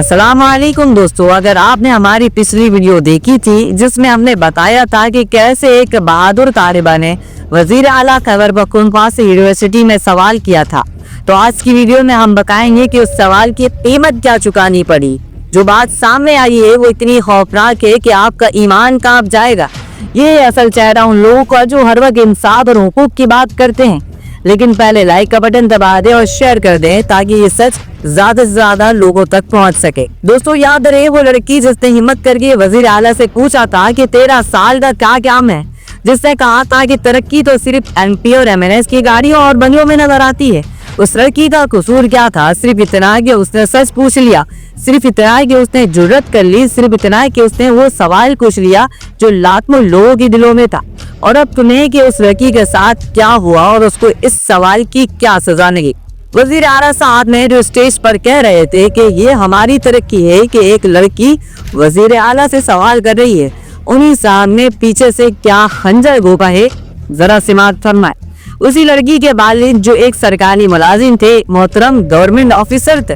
अस्सलामुअलैकुम दोस्तों, अगर आपने हमारी पिछली वीडियो देखी थी जिसमें हमने बताया था कि कैसे एक बहादुर तालिबा ने वजीर आला खैबर पख्तूनख्वा से यूनिवर्सिटी में सवाल किया था, तो आज की वीडियो में हम बताएंगे कि उस सवाल की कीमत क्या चुकानी पड़ी। जो बात सामने आई है वो इतनी खौफनाक है कि आपका ईमान कांप जाएगा। ये असल चेहरा उन लोगों का जो हर वक्त इंसाफ और हुकूक की बात करते हैं। लेकिन पहले लाइक का बटन दबा दें और शेयर कर दें ताकि ये सच ज्यादा से ज्यादा लोगों तक पहुंच सके। दोस्तों याद रहे वो लड़की जिसने हिम्मत करके वजीर आला से पूछा था कि 13 साल का क्या काम है, जिसने कहा था कि तरक्की तो सिर्फ MP और MNS की गाड़ियों और बंगलों में नजर आती है। उस लड़की का कसूर क्या था? सिर्फ इतना कि उसने सच पूछ लिया, सिर्फ इतना कि उसने जुर्रत कर ली, सिर्फ इतना कि उसने वो सवाल पूछ लिया जो लाखों लोगों के दिलों में था। और अब सुने कि उस लड़की के साथ क्या हुआ और उसको इस सवाल की क्या सजा मिली। वजीर आला साहब ने जो स्टेज पर कह रहे थे कि ये हमारी तरक्की है कि एक लड़की वजीर आला से सवाल कर रही है, उन्हीं साहब ने पीछे से क्या खंजर घोंपा है, जरा समाअत फरमाए। उसी लड़की के वालिद जो एक सरकारी मुलाजिम थे, मोहतरम गवर्नमेंट ऑफिसर थे,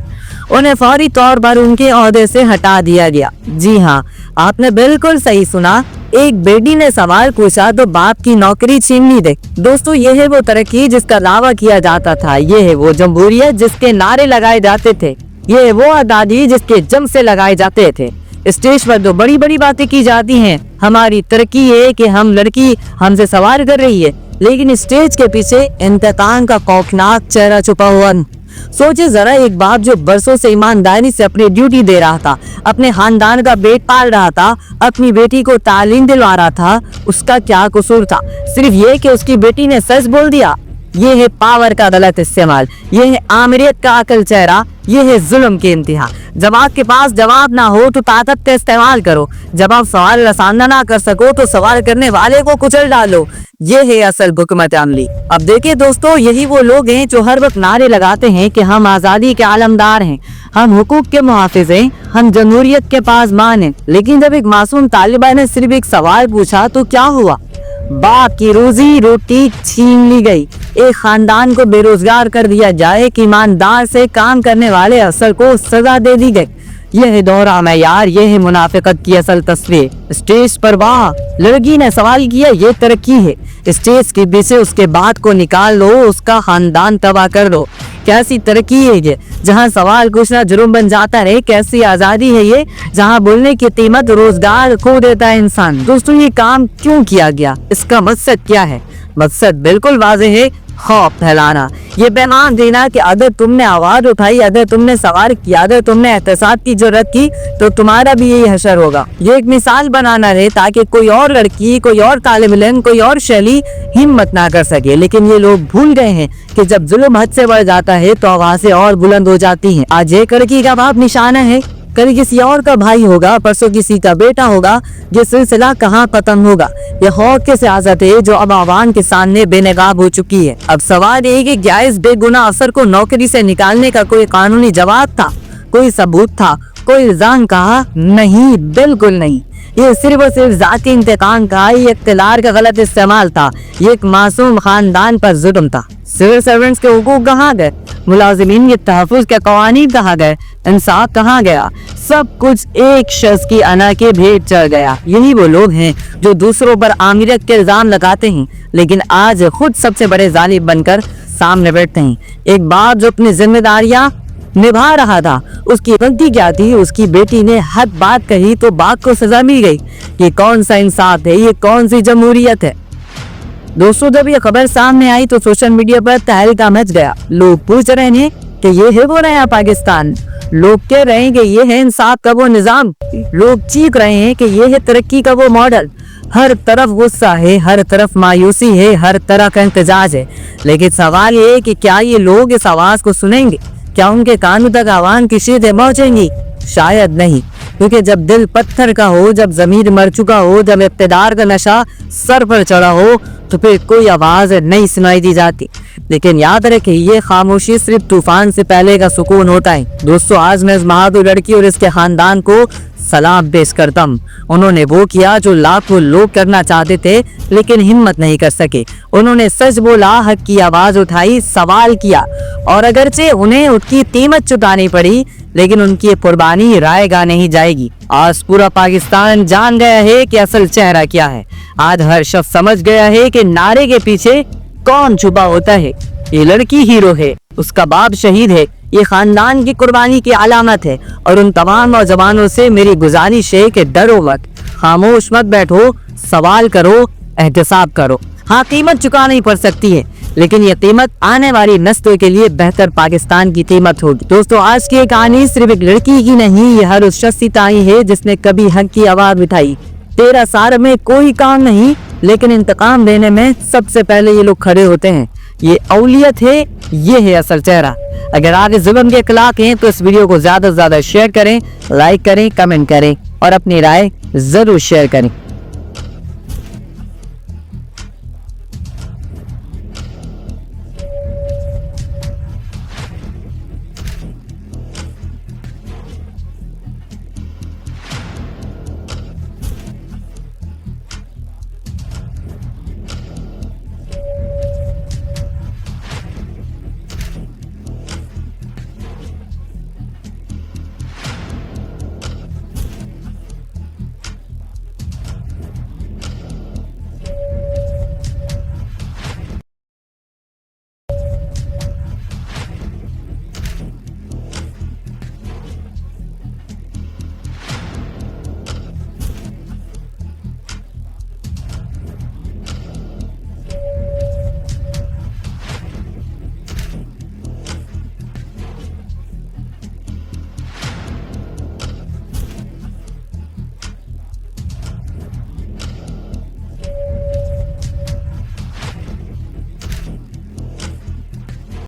उन्हें फौरी तौर पर उनके ओहदे से हटा दिया गया। जी हाँ, आपने बिल्कुल सही सुना, एक बेटी ने सवाल पूछा तो बाप की नौकरी छीन ली दे। दोस्तों ये है वो तरक्की जिसका दावा किया जाता था, ये है वो जमहूरियत जिसके नारे लगाए जाते थे, ये है वो आज़ादी जिसके जम से लगाए जाते थे। स्टेज पर तो बड़ी बड़ी बातें की जाती हैं, हमारी तरक्की है कि हम लड़की हमसे सवाल कर रही है, लेकिन स्टेज के पीछे इंतकाम का खौफनाक चेहरा छुपा हुआ। सोचे जरा एक बाप जो बरसों से ईमानदारी से अपनी ड्यूटी दे रहा था, अपने खानदान का पेट पाल रहा था, अपनी बेटी को तालीम दिलवा रहा था, उसका क्या कसूर था? सिर्फ ये कि उसकी बेटी ने सच बोल दिया। ये है पावर का गलत इस्तेमाल, ये है आमिरियत का अकल चेहरा, ये है जुल्म की इंतहा। जब आपके पास जवाब ना हो तो ताकत का इस्तेमाल करो, जब आप सवाल आसान ना कर सको तो सवाल करने वाले को कुचल डालो। ये है असल हुकूमत अमली। अब देखिए दोस्तों, यही वो लोग हैं जो हर वक्त नारे लगाते हैं कि हम आज़ादी के आलमदार हैं, हम हुकूक के मुहाफिज हैं, हम जमहूरियत के पासबान हैं। लेकिन जब एक मासूम तालिबा ने सिर्फ एक सवाल पूछा तो क्या हुआ? बाप की रोजी रोटी छीन ली गई, एक खानदान को बेरोजगार कर दिया जाए, एक ईमानदार से काम करने वाले अफसर को सजा दे दी गई। यह है दोहरा मैयार, यह है मुनाफिकत की असल तस्वीर। स्टेज पर वाह लड़की ने सवाल किया, ये तरक्की है। स्टेज के पीछे उसके बात को निकाल लो, उसका खानदान तबाह कर दो। कैसी तरक्की है ये, जहाँ सवाल पूछना जुर्म बन जाता है? कैसी आज़ादी है ये, जहाँ बोलने की कीमत रोजगार खो देता है इंसान? दोस्तों ये काम क्यों किया गया, इसका मकसद क्या है? मकसद बिल्कुल वाज़ेह है, खौफ फैलाना, ये पैगाम देना कि अगर तुमने आवाज उठाई, अगर तुमने सवाल किया, अगर तुमने एहतसाब की जरूरत की तो तुम्हारा भी यही हशर होगा। ये एक मिसाल बनाना है ताकि कोई और लड़की, कोई और तालिब इल्म, कोई और शैली हिम्मत ना कर सके। लेकिन ये लोग भूल गए हैं कि जब जुल्म हद से बढ़ जाता है तो आवाजें और बुलंद हो जाती हैं। आज एक लड़की का बाप निशाना है, कल किसी और का भाई होगा, परसों किसी का बेटा होगा। ये सिलसिला कहाँ खत्म होगा? ये खौफ की सियासत है जो अब आवाम के सामने बेनकाब हो चुकी है। अब सवाल ये कि क्या इस बेगुनाह अफसर को नौकरी से निकालने का कोई कानूनी जवाब था, कोई सबूत था, कोई इल्जाम? कहा नहीं, बिल्कुल नहीं। ये सिर्फ और सिर्फ जाती इंतकाम का, ये इख्तियार का गलत इस्तेमाल था, ये एक मासूम खानदान पर जुल्म था। सिविल सर्वेंट्स के हुकूक कहाँ गए? मुलाजिमीन के तहफ़्फ़ुज़ के कवानीन कहाँ गए? इंसाफ कहाँ गया? सब कुछ एक शख्स की अना के भेंट चढ़ गया। यही वो लोग हैं जो दूसरों पर आमिरत के इल्जाम लगाते हैं, लेकिन आज खुद सबसे बड़े जालिम बनकर सामने बैठते हैं। एक बाप जो अपनी जिम्मेदारियां निभा रहा था, उसकी गलती क्या थी? उसकी बेटी ने हद बात कही तो बाप को सजा मिल गई। ये कौन सा इंसाफ है? ये कौन सी जमहूरियत है? दोस्तों जब ये खबर सामने आई तो सोशल मीडिया पर तहलका मच गया। लोग पूछ रहे हैं कि ये है वो नया पाकिस्तान, लोग कह रहे हैं कि ये है इंसाफ का वो निजाम, लोग चीख रहे हैं कि ये है तरक्की का वो मॉडल। हर तरफ गुस्सा है, हर तरफ मायूसी है, हर तरह का इंतजाज है। लेकिन सवाल ये है कि क्या ये लोग इस आवाज को सुनेंगे? क्या उनके कानों तक आवाम की शीतें पहुंचेंगी? शायद नहीं, क्योंकि जब दिल पत्थर का हो, जब जमीर मर चुका हो, जब इक़्तिदार का नशा सर पर चढ़ा हो तो फिर कोई आवाज नहीं सुनाई दी जाती। लेकिन याद रखें, ये खामोशी सिर्फ तूफान से पहले का सुकून होता है। दोस्तों आज मैं इस बहादुर लड़की और इसके खानदान को सलाम पेश करता हूं। उन्होंने वो किया जो लाखों लोग करना चाहते थे लेकिन हिम्मत नहीं कर सके। उन्होंने सच बोला, हक की आवाज उठाई, सवाल किया, और अगरचे उन्हें उसकी कीमत चुकानी पड़ी, लेकिन उनकी ये कुर्बानी रायगा नहीं जाएगी। आज पूरा पाकिस्तान जान गया है कि असल चेहरा क्या है। आज हर शख्स समझ गया है कि नारे के पीछे कौन छुपा होता है। ये लड़की हीरो है, उसका बाप शहीद है, ये खानदान की कुर्बानी की अलामत है। और उन तमाम नौजवानों से मेरी गुजारिश है कि डरो मत, खामोश मत बैठो, सवाल करो, एहतसाब करो। हाँ, कीमत चुकानी पड़ सकती है, लेकिन ये कीमत आने वाली नस्लों के लिए बेहतर पाकिस्तान की कीमत होगी। दोस्तों, आज की कहानी सिर्फ एक लड़की की नहीं, ये हर उस शख्स की ताई है जिसने कभी हक की आवाज उठाई। 13 साल में कोई काम नहीं, लेकिन इंतकाम लेने में सबसे पहले ये लोग खड़े होते हैं। ये औलियत है, ये है असल चेहरा। अगर आप इस जुल्म के खिलाफ हैं तो इस वीडियो को ज्यादा से ज्यादा शेयर करें, लाइक करें, कमेंट करें और अपनी राय जरूर शेयर करें।